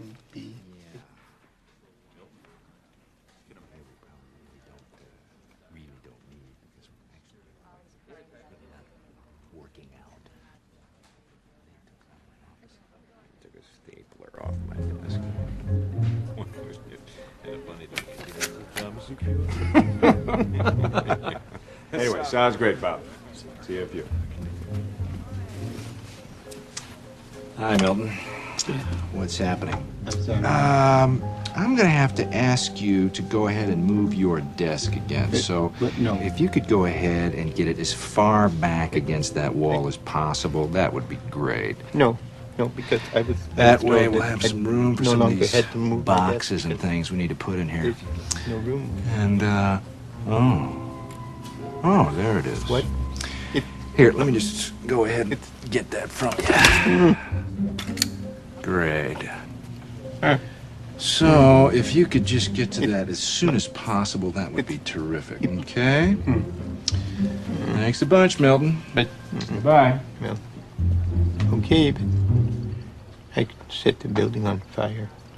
would be. Working out. Took a stapler off my desk. Anyway, sounds great, Bob. See you a few. Hi, Milton. What's happening? I'm sorry. I'm gonna have to ask you to go ahead and move your desk again. So, no. if you could go ahead and get it as far back against that wall as possible, that would be great. No, because I was. That way, we'll have some room for no some of longer these had to move my desk boxes and because things we need to put in here. There's no room. And, oh, there it is. What? Here, let me just go ahead and get that from you. Great. So, if you could just get to that as soon as possible, that would be terrific, okay? Thanks a bunch, Milton. But Bye. well, okay, but I could set the building on fire.